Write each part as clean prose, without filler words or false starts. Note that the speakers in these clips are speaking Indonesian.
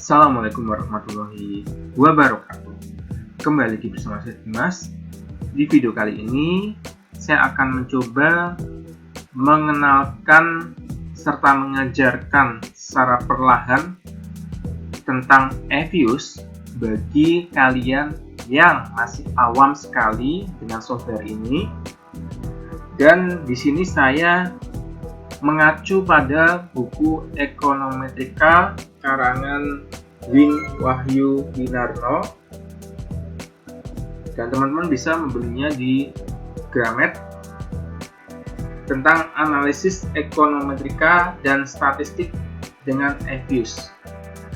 Assalamualaikum warahmatullahi wabarakatuh. Kembali lagi bersama saya Dimas. Di video kali ini saya akan mencoba mengenalkan serta mengajarkan secara perlahan tentang eViews bagi kalian yang masih awam sekali dengan software ini. Dan di sini saya mengacu pada buku Econometrica karangan Wing Wahyu Winarno, dan teman-teman bisa membelinya di Gramet tentang analisis ekonometrika dan statistik dengan eViews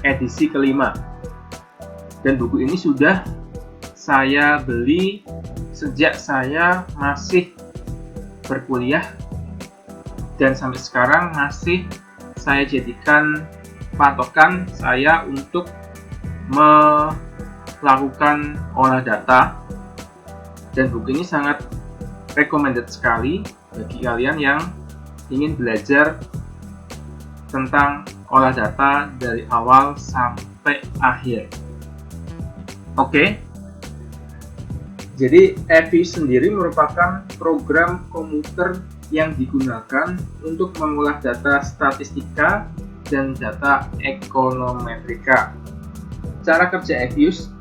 edisi kelima. Dan buku ini sudah saya beli sejak saya masih berkuliah, dan sampai sekarang masih saya jadikan patokan saya untuk melakukan olah data. Dan buku ini sangat recommended sekali bagi kalian yang ingin belajar tentang olah data dari awal sampai akhir. Oke. Jadi eViews sendiri merupakan program komputer yang digunakan untuk mengolah data statistika dan data ekonometrika. Cara kerja eViews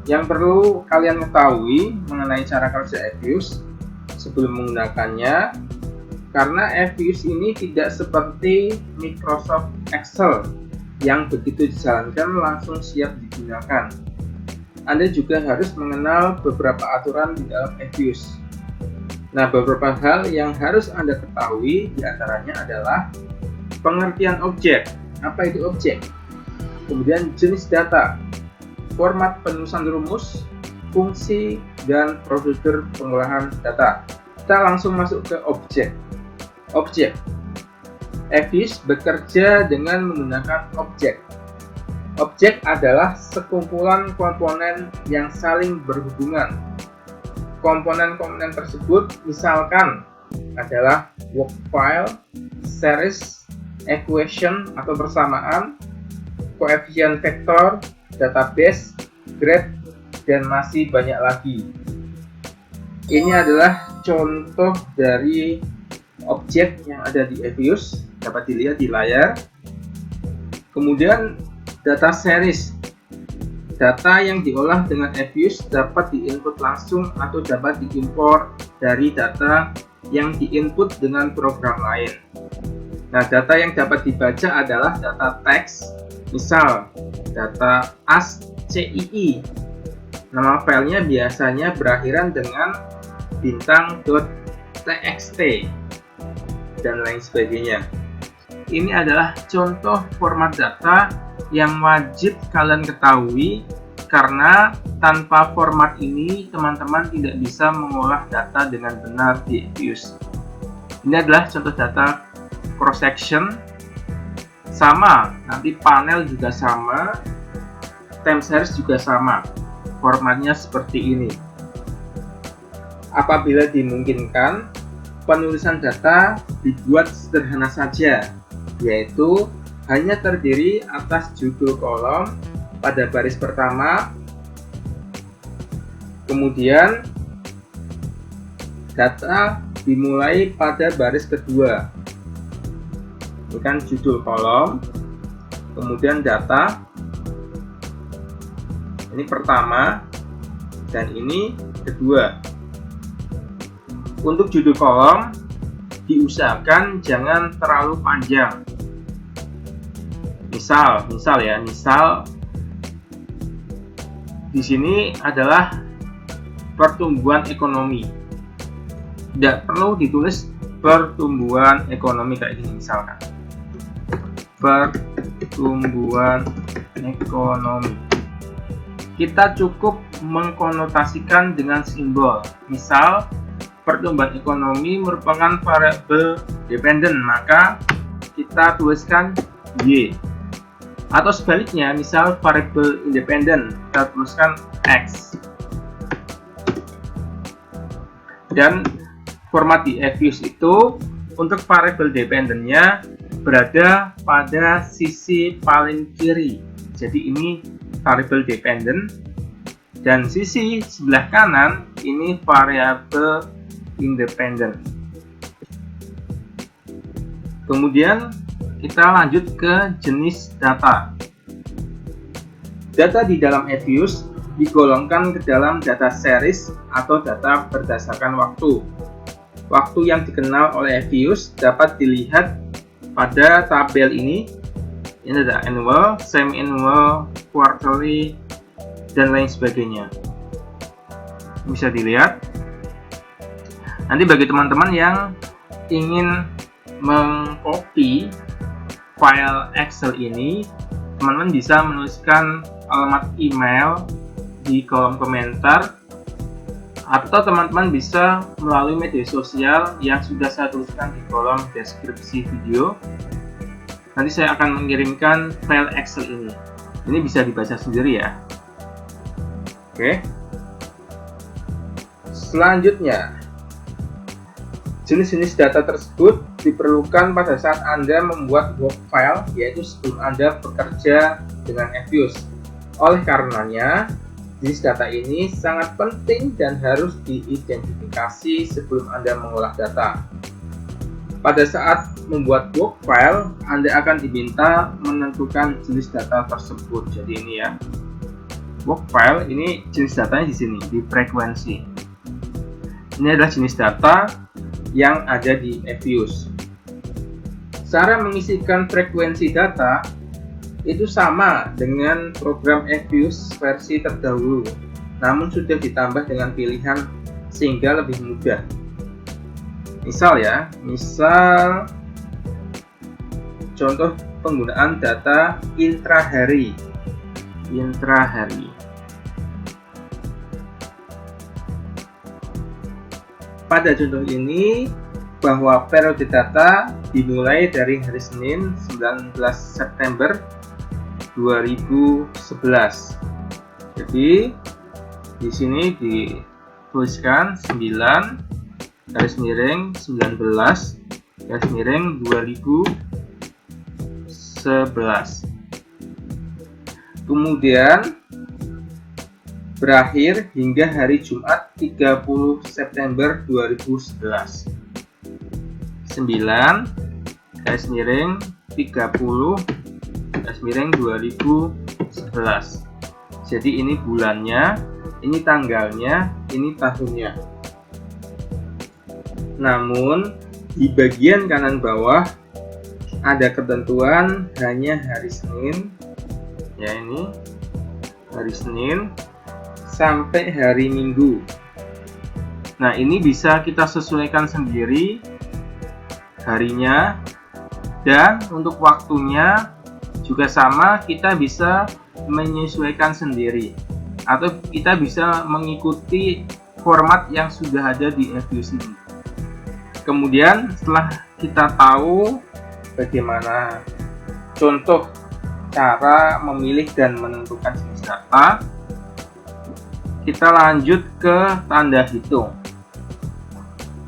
yang perlu kalian ketahui mengenai cara kerja eViews sebelum menggunakannya, karena eViews ini tidak seperti Microsoft Excel yang begitu dijalankan langsung siap digunakan. Anda juga harus mengenal beberapa aturan di dalam eViews. Nah, beberapa hal yang harus Anda ketahui diantaranya adalah pengertian objek. Apa itu objek? Kemudian jenis data, format penulisan rumus, fungsi, dan prosedur pengolahan data. Kita langsung masuk ke objek. Objek. eViews bekerja dengan menggunakan objek. Objek adalah sekumpulan komponen yang saling berhubungan. Komponen-komponen tersebut misalkan adalah work file, series, equation atau persamaan, koefisien vektor, database, grade, dan masih banyak lagi. Ini adalah contoh dari objek yang ada di eViews, dapat dilihat di layar. Kemudian data series. Data yang diolah dengan eViews dapat diinput langsung atau dapat diimpor dari data yang diinput dengan program lain. Nah, data yang dapat dibaca adalah data teks, misal data ASCII. Nama filenya biasanya berakhiran dengan bintang.txt dan lain sebagainya. Ini adalah contoh format data yang wajib kalian ketahui, karena tanpa format ini teman-teman tidak bisa mengolah data dengan benar di eViews. Ini adalah contoh data cross section, sama, nanti panel juga sama, time series juga sama, formatnya seperti ini. Apabila dimungkinkan, penulisan data dibuat sederhana saja, yaitu hanya terdiri atas judul kolom pada baris pertama, kemudian data dimulai pada baris kedua. Ini kan judul kolom, kemudian data, ini pertama, dan ini kedua. Untuk judul kolom, diusahakan jangan terlalu panjang. Misal di sini adalah pertumbuhan ekonomi. Tidak perlu ditulis pertumbuhan ekonomi kayak gini, misalkan pertumbuhan ekonomi. Kita cukup mengkonotasikan dengan simbol. Misal pertumbuhan ekonomi merupakan variabel dependent, maka kita tuliskan Y. Atau sebaliknya, misal variabel independen, kita tuliskan X. Dan format di eViews itu untuk variabel dependennya berada pada sisi paling kiri. jadi ini variable dependent, dan sisi sebelah kanan ini variable independent. Kemudian kita lanjut ke jenis data. Data di dalam Evius digolongkan ke dalam data series atau data berdasarkan waktu. Waktu yang dikenal oleh Evius dapat dilihat pada tabel ini. Ini ada annual, semi-annual, quarterly, dan lain sebagainya. Bisa dilihat. Nanti bagi teman-teman yang ingin mengcopy file Excel ini, teman-teman bisa menuliskan alamat email di kolom komentar, atau teman-teman bisa melalui media sosial yang sudah saya tuliskan di kolom deskripsi video. Nanti saya akan mengirimkan file Excel ini. Ini bisa dibaca sendiri ya. Oke. Selanjutnya, jenis-jenis data tersebut diperlukan pada saat Anda membuat work file, yaitu sebelum Anda bekerja dengan Evius. Oleh karenanya, jenis data ini sangat penting dan harus diidentifikasi sebelum Anda mengolah data. Pada saat membuat work file, Anda akan diminta menentukan jenis data tersebut. Jadi ini ya, work file ini jenis datanya di sini, di frekuensi. Ini adalah jenis data yang ada di Evius. Cara mengisikan frekuensi data itu sama dengan program Evius versi terdahulu, namun sudah ditambah dengan pilihan sehingga lebih mudah. Misal contoh penggunaan data intrahari. Pada contoh ini, bahwa periode data dimulai dari hari Senin 19 September 2011. Jadi di sini dituliskan 9 garis miring 19 garis miring 2011. Kemudian berakhir hingga hari Jumat 30 September 2011. 9 garis miring 30 garis miring 2011. Jadi ini bulannya, ini tanggalnya, ini tahunnya. Namun di bagian kanan bawah ada ketentuan hanya hari Senin, ya ini hari Senin sampai hari Minggu. Nah, ini bisa kita sesuaikan sendiri harinya, dan untuk waktunya juga sama, kita bisa menyesuaikan sendiri, atau kita bisa mengikuti format yang sudah ada di Evius ini. Kemudian setelah kita tahu bagaimana contoh cara memilih dan menentukan jenis data, kita lanjut ke tanda hitung.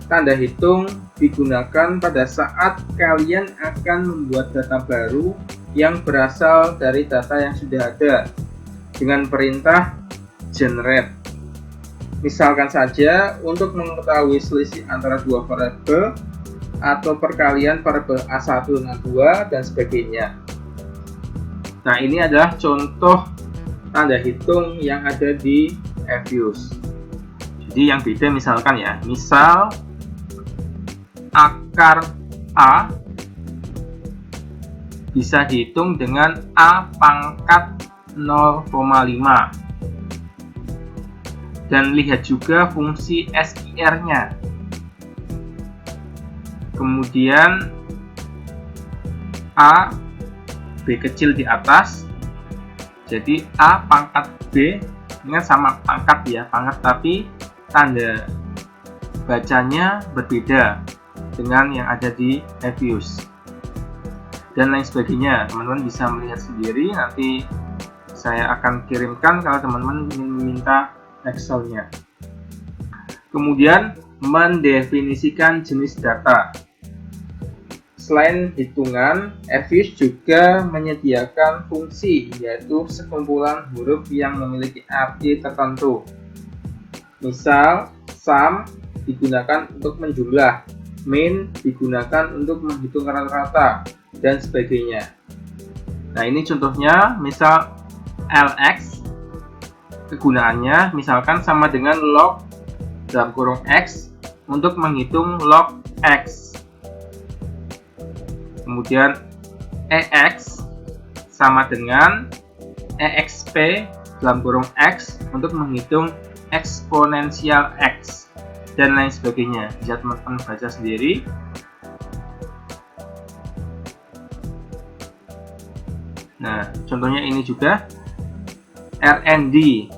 Tanda hitung digunakan pada saat kalian akan membuat data baru yang berasal dari data yang sudah ada dengan perintah generate. Misalkan saja untuk mengetahui selisih antara dua variabel atau perkalian variabel A1 dan A2 dan sebagainya. Nah, ini adalah contoh tanda hitung yang ada di Evius. Jadi yang beda misalkan ya, misal akar A bisa dihitung dengan A pangkat 0,5. Dan lihat juga fungsi SIR-nya. Kemudian A, B kecil di atas. Jadi A pangkat B, ini sama pangkat ya, pangkat, tapi tanda bacanya berbeda dengan yang ada di Evius. Dan lain sebagainya. Teman-teman bisa melihat sendiri, nanti saya akan kirimkan kalau teman-teman ingin meminta Excel-nya. Kemudian mendefinisikan jenis data. Selain hitungan, RViews juga menyediakan fungsi, yaitu sekumpulan huruf yang memiliki arti tertentu. Misal, sum digunakan untuk menjumlah, min digunakan untuk menghitung rata-rata, dan sebagainya. Nah, ini contohnya, misal lx, kegunaannya misalkan sama dengan log dalam kurung x untuk menghitung log x. Kemudian EX sama dengan EXP dalam kurung X untuk menghitung eksponensial X, dan lain sebagainya. Bisa teman-teman baca sendiri. Nah, contohnya ini juga RND,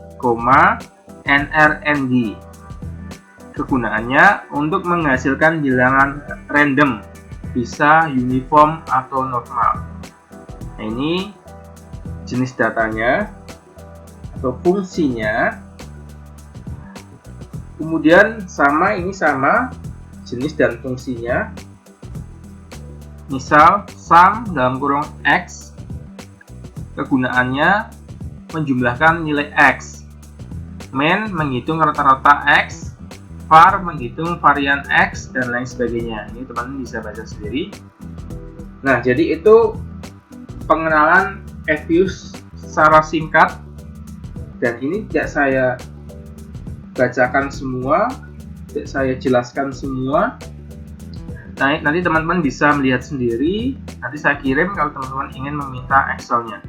NRND. Kegunaannya untuk menghasilkan bilangan random, bisa uniform atau normal. Nah, ini jenis datanya atau fungsinya. Kemudian ini sama jenis dan fungsinya. Misal sum dalam kurung x, kegunaannya menjumlahkan nilai x, min menghitung rata-rata x, var menghitung varian X, dan lain sebagainya. Ini teman-teman bisa baca sendiri. Nah, jadi itu pengenalan RViews secara singkat, dan ini tidak saya bacakan semua, tidak saya jelaskan semua. Nah, nanti teman-teman bisa melihat sendiri. Nanti saya kirim kalau teman-teman ingin meminta Excel-nya.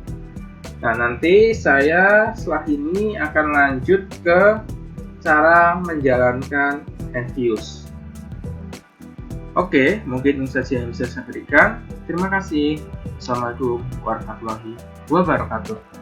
Nah, nanti saya setelah ini akan lanjut ke cara menjalankan RViews. Oke, mungkin ini saja yang bisa saya berikan. Terima kasih. Assalamualaikum warahmatullahi wabarakatuh.